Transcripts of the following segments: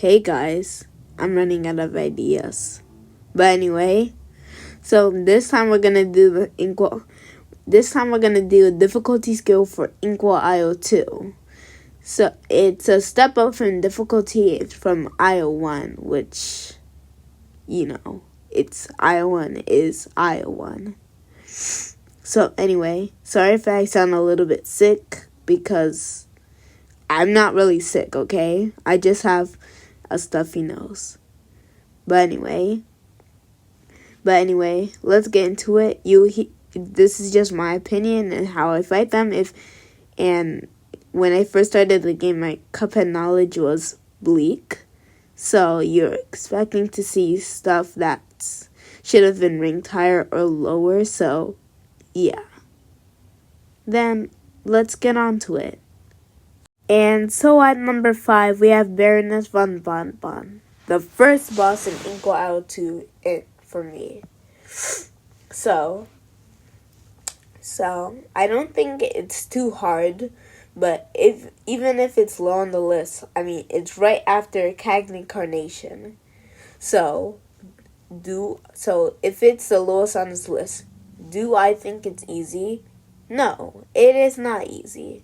Hey guys, I'm running out of ideas. But anyway, so this time we're gonna do the Inkwell. This time we're gonna do a difficulty skill for Inkwell IO2. So it's a step up from difficulty from IO1, which, it's IO1 is IO1. So anyway, sorry if I sound a little bit sick because I'm not really sick, okay? I just have a stuffy nose. But anyway, let's get into it. This is just my opinion and how I fight them. And when I first started the game, my Cuphead knowledge was bleak. So you're expecting to see stuff that should have been ranked higher or lower. So yeah. Then let's get on to it. And so at number 5, we have Baroness Von Bon Bon. The first boss in Inkwell IO2 for me. So I don't think it's too hard, but even if it's low on the list, it's right after Cagney Carnation. So if it's the lowest on this list, do I think it's easy? No, it is not easy.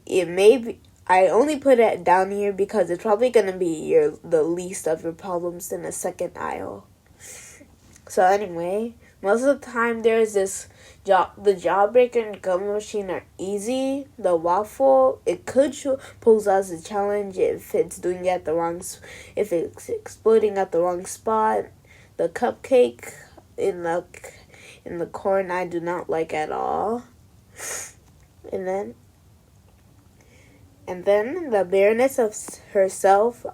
It may be. I only put it down here because it's probably gonna be the least of your problems in the second aisle. So anyway, most of the time there's the Jawbreaker and Gum Machine are easy. The Waffle, it could pose as a challenge if it's doing it at if it's exploding at the wrong spot. The Cupcake in the corn I do not like at all. And then the Baroness of herself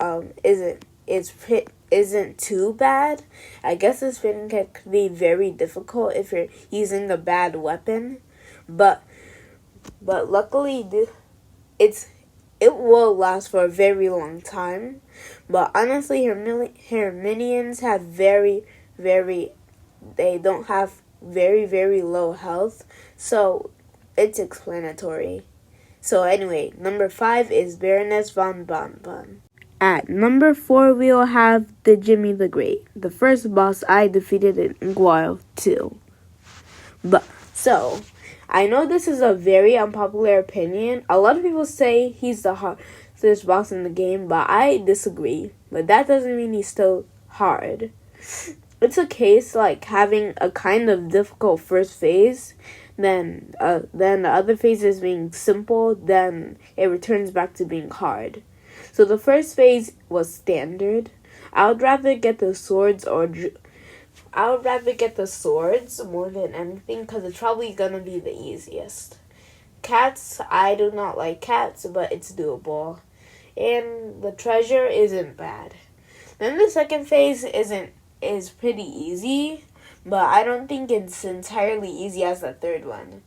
isn't too bad. I guess this spinning can be very difficult if you're using a bad weapon, but luckily it will last for a very long time. But honestly, her minions have they don't have very low health, so it's explanatory. So anyway, number 5 is Baroness Von Bon Bon. At number 4, we will have the Djimmi the Great, the first boss I defeated in Inkwell 2. So, I know this is a very unpopular opinion. A lot of people say he's the hardest boss in the game, but I disagree. But that doesn't mean he's still hard. It's a case like having a kind of difficult first phase, then the other phases being simple, then it returns back to being hard. So the first phase was standard. I would rather get the swords more than anything because it's probably gonna be the easiest. Cats, I do not like cats, but it's doable. And the treasure isn't bad. Then the second phase is pretty easy, but I don't think it's entirely easy as the third one.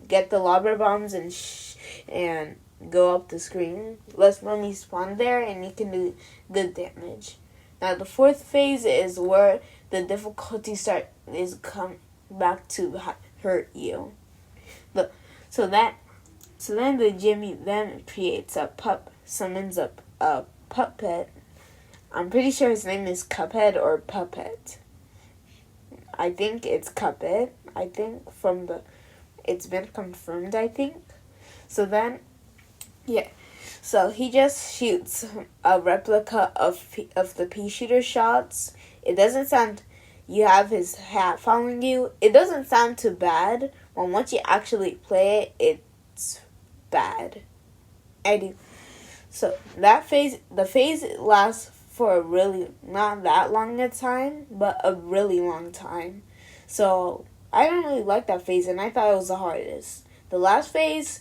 Get the lobber bombs and go up the screen. Less money spawn there, and you can do good damage. Now the fourth phase is where the difficulty come back to hurt you. So then the Djimmi then creates summons a puppet. I'm pretty sure his name is Cuphead or Puppet. I think it's Cuphead. It's been confirmed, I think. So then, yeah. So he just shoots a replica of the pea shooter shots. It doesn't sound, you have his hat following you. It doesn't sound too bad. But once you actually play it, it's bad. So the phase lasts for not that long a time, but a really long time. So I don't really like that phase, and I thought it was the hardest. The last phase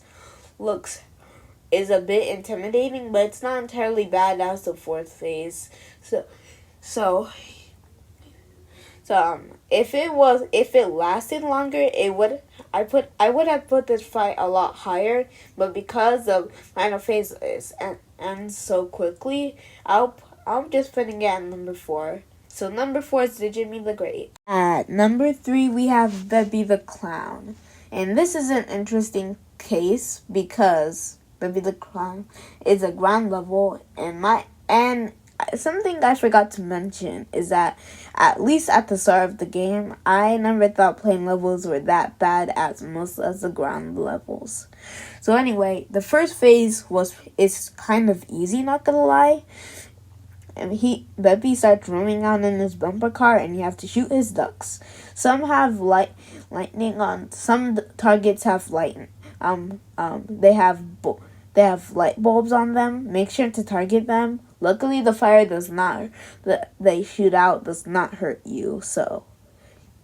is a bit intimidating, but it's not entirely bad as the fourth phase. So if it lasted longer, I would have put this fight a lot higher, but because the final phase ends so quickly, I'm just putting it at number 4. So number 4 is the Djimmi the Great. At number 3, we have Beppi the Clown. And this is an interesting case because Beppi the Clown is a ground level, and something I forgot to mention is that at least at the start of the game, I never thought plane levels were that bad as most as the ground levels. So anyway, the first phase is kind of easy, not gonna lie. And Beppi starts roaming out in his bumper car, and you have to shoot his ducks. Some have lightning on. Some targets have they have light bulbs on them. Make sure to target them. Luckily, the fire does not. They shoot out does not hurt you. So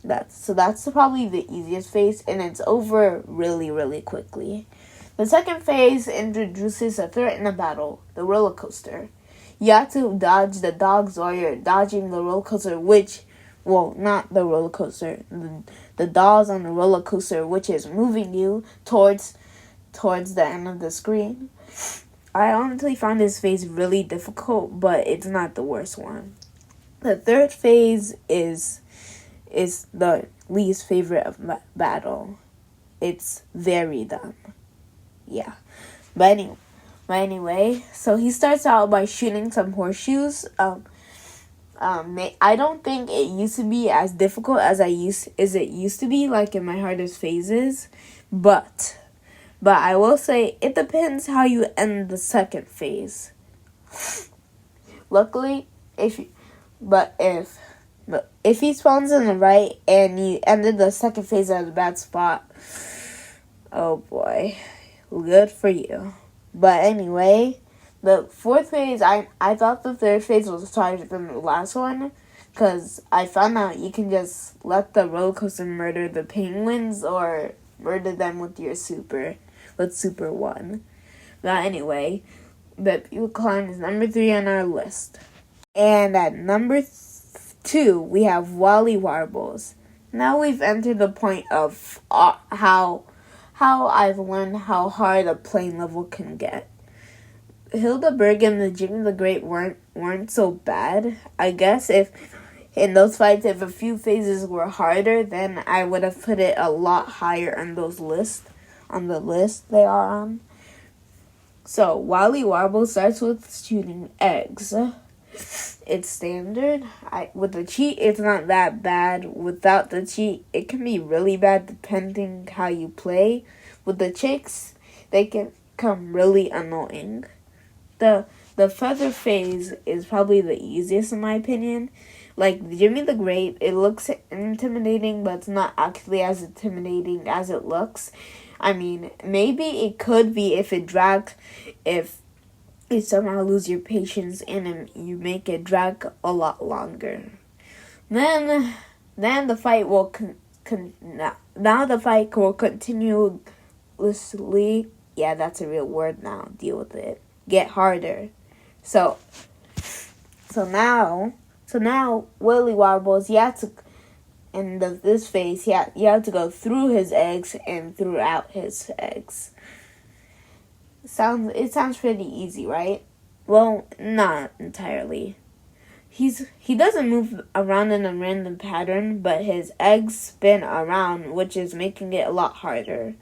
that's probably the easiest phase, and it's over really, really quickly. The second phase introduces a threat in a battle: the roller coaster. You have to dodge the dogs while you're dodging the roller coaster, not the roller coaster, the dolls on the roller coaster, which is moving you towards the end of the screen. I honestly found this phase really difficult, but it's not the worst one. The third phase is the least favorite of battle. It's very dumb. Yeah. But anyway, so he starts out by shooting some horseshoes. I don't think it used to be as difficult as it used to be, like in my hardest phases, but I will say it depends how you end the second phase. Luckily, if he spawns in the right and you ended the second phase at a bad spot, oh boy, good for you. But anyway, the fourth phase, I thought the third phase was harder than the last one, because I found out you can just let the roller coaster murder the penguins or murder them with Super 1. But anyway, Beppi the Clown is number 3 on our list. And at number 2, we have Wally Warbles. Now we've entered the point of how I've learned how hard a plane level can get. Hildeberg and the Djimmi the Great weren't so bad. I guess if in those fights, if a few phases were harder, then I would have put it a lot higher on the list they are on. So Wally Warble starts with shooting eggs. It's standard. With the cheat, it's not that bad. Without the cheat, it can be really bad depending how you play. With the chicks, they can become really annoying. The feather phase is probably the easiest in my opinion. Like Djimmi the Great, it looks intimidating, but it's not actually as intimidating as it looks. I mean, maybe it could be if you somehow lose your patience and you make it drag a lot longer. Then the fight will continuously. Yeah, that's a real word now. Deal with it. Get harder. So now Wally Warbles, in this phase, you have to go through his eggs and throughout his eggs. It sounds pretty easy, right? Well, not entirely. He doesn't move around in a random pattern, but his eggs spin around, which is making it a lot harder.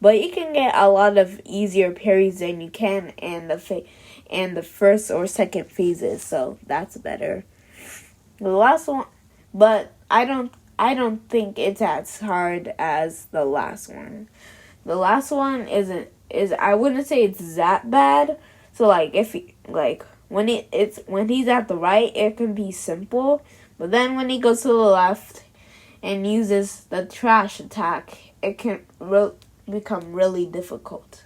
But you can get a lot of easier parries than you can in the first or second phases, so that's better. The last one, but I don't think it's as hard as the last one. The last one I wouldn't say it's that bad. So when he's at the right, it can be simple, but then when he goes to the left and uses the trash attack, it can become really difficult.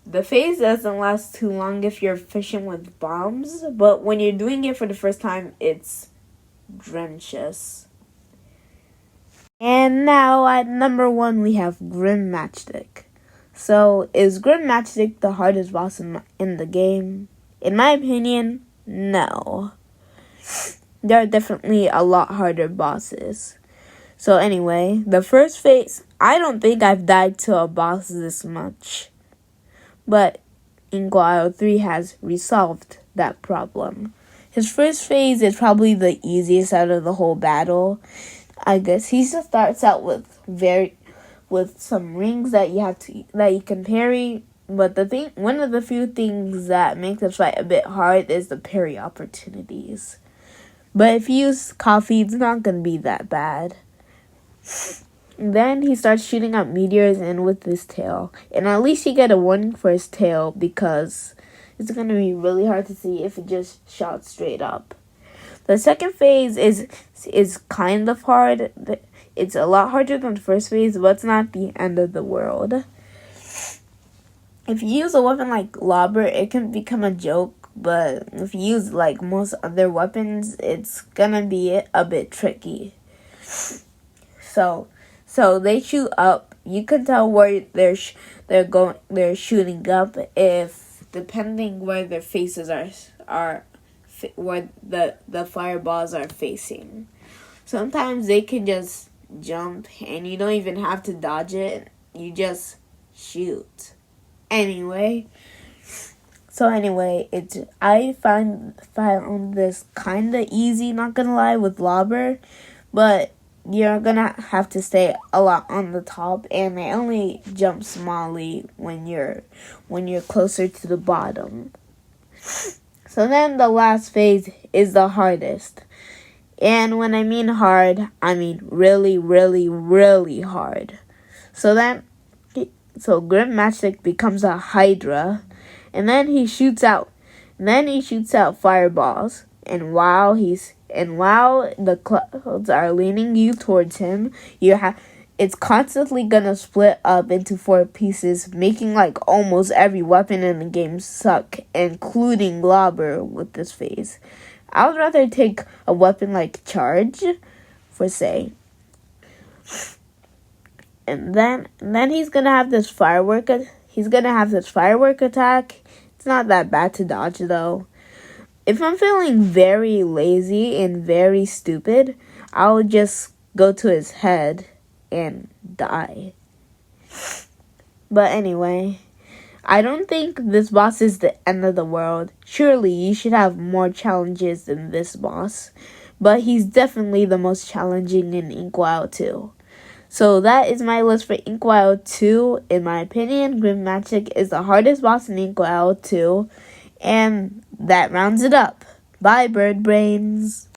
The phase doesn't last too long if you're efficient with bombs, but when you're doing it for the first time, it's drenchous. And now at number 1, we have Grim Matchstick. So, is Grim Matchstick the hardest boss in the game? In my opinion, no. There are definitely a lot harder bosses. So anyway, the first phase, I don't think I've died to a boss this much. But Inkwell 3 has resolved that problem. His first phase is probably the easiest out of the whole battle. I guess he just starts out with some rings that you can parry one of the few things that make this fight a bit hard is the parry opportunities. But if you use coffee, it's not gonna be that bad. Then he starts shooting out meteors in with his tail. And at least you get a warning for his tail because it's going to be really hard to see if it just shot straight up. The second phase is kind of hard. It's a lot harder than the first phase, but it's not the end of the world. If you use a weapon like Lobber, it can become a joke. But if you use like most other weapons, it's going to be a bit tricky. So they shoot up. You can tell where they're shooting up if depending where their faces are where the fireballs are facing. Sometimes they can just jump and you don't even have to dodge it. You just shoot. Anyway, I found this kind of easy, not gonna lie, with Lobber, but you're gonna have to stay a lot on the top, and they only jump smallly when you're closer to the bottom. So then the last phase is the hardest. And when I mean hard, I mean really, really, really hard. So Grim Matchstick becomes a Hydra, and then he shoots out fireballs. And while the clouds are leaning you towards him, it's constantly gonna split up into 4 pieces, making like almost every weapon in the game suck, including Lobber with this phase. I would rather take a weapon like Charge, for say. And then he's gonna have this firework attack. It's not that bad to dodge though. If I'm feeling very lazy and very stupid, I'll just go to his head and die. But anyway, I don't think this boss is the end of the world. Surely you should have more challenges than this boss. But he's definitely the most challenging in Inkwell 2. So that is my list for Inkwell 2. In my opinion, Grim Matchstick is the hardest boss in Inkwell 2. And that rounds it up. Bye, bird brains.